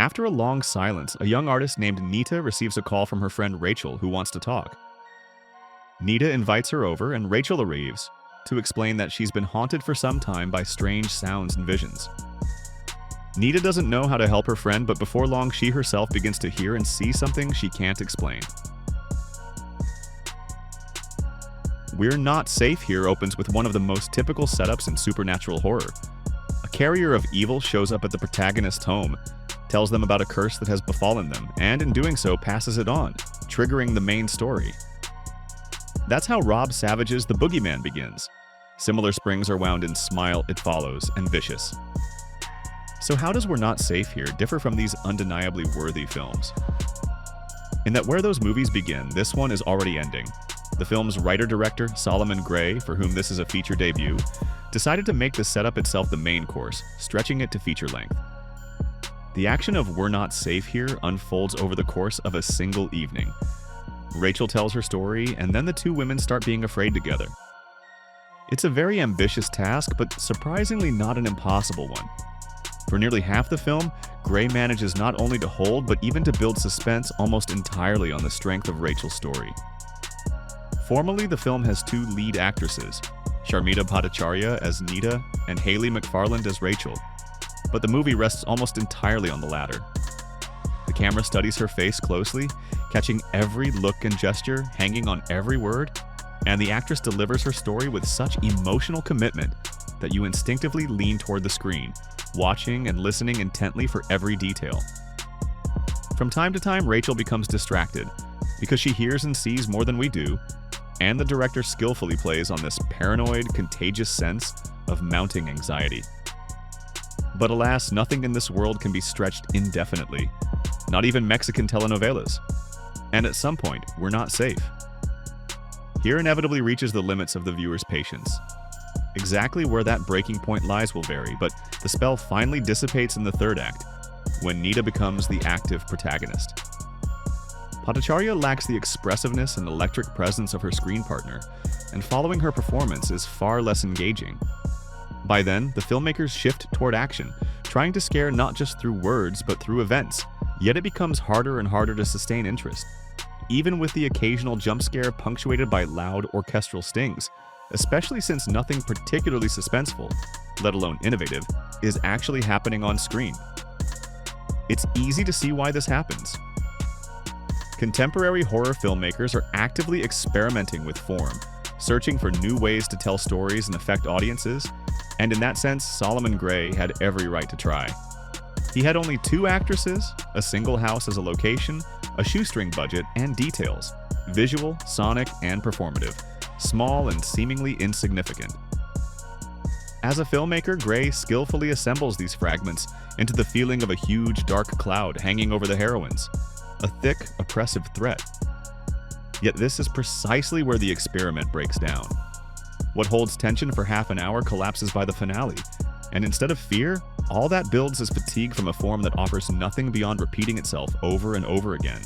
After a long silence, a young artist named Nita receives a call from her friend Rachel, who wants to talk. Nita invites her over, and Rachel arrives to explain that she's been haunted for some time by strange sounds and visions. Nita doesn't know how to help her friend, but before long she herself begins to hear and see something she can't explain. We're Not Safe Here opens with one of the most typical setups in supernatural horror. A carrier of evil shows up at the protagonist's home, tells them about a curse that has befallen them, and in doing so passes it on, triggering the main story. That's how Rob Savage's The Boogeyman begins. Similar springs are wound in Smile, It Follows, and Vicious. So how does We're Not Safe Here differ from these undeniably worthy films? In that where those movies begin, this one is already ending. The film's writer-director, Solomon Gray, for whom this is a feature debut, decided to make the setup itself the main course, stretching it to feature length. The action of We're Not Safe Here unfolds over the course of a single evening. Rachel tells her story, and then the two women start being afraid together. It's a very ambitious task, but surprisingly not an impossible one. For nearly half the film, Gray manages not only to hold, but even to build suspense almost entirely on the strength of Rachel's story. Formally, the film has two lead actresses, Sharmita Bhattacharya as Nita and Hayley McFarland as Rachel, but the movie rests almost entirely on the latter. The camera studies her face closely, catching every look and gesture, hanging on every word, and the actress delivers her story with such emotional commitment that you instinctively lean toward the screen, watching and listening intently for every detail. From time to time, Rachel becomes distracted because she hears and sees more than we do, and the director skillfully plays on this paranoid, contagious sense of mounting anxiety. But alas, nothing in this world can be stretched indefinitely, not even Mexican telenovelas. And at some point, we're not safe. Here inevitably reaches the limits of the viewer's patience. Exactly where that breaking point lies will vary, but the spell finally dissipates in the third act, when Nita becomes the active protagonist. Bhattacharya lacks the expressiveness and electric presence of her screen partner, and following her performance is far less engaging. By then, the filmmakers shift toward action, trying to scare not just through words but through events, yet it becomes harder and harder to sustain interest. Even with the occasional jump scare punctuated by loud orchestral stings, especially since nothing particularly suspenseful, let alone innovative, is actually happening on screen. It's easy to see why this happens. Contemporary horror filmmakers are actively experimenting with form, searching for new ways to tell stories and affect audiences, and in that sense, Solomon Gray had every right to try. He had only 2 actresses, a single house as a location, a shoestring budget, and details, visual, sonic, and performative, small and seemingly insignificant. As a filmmaker, Gray skillfully assembles these fragments into the feeling of a huge dark cloud hanging over the heroines, a thick, oppressive threat. Yet this is precisely where the experiment breaks down. What holds tension for half an hour collapses by the finale, and instead of fear, all that builds is fatigue from a form that offers nothing beyond repeating itself over and over again.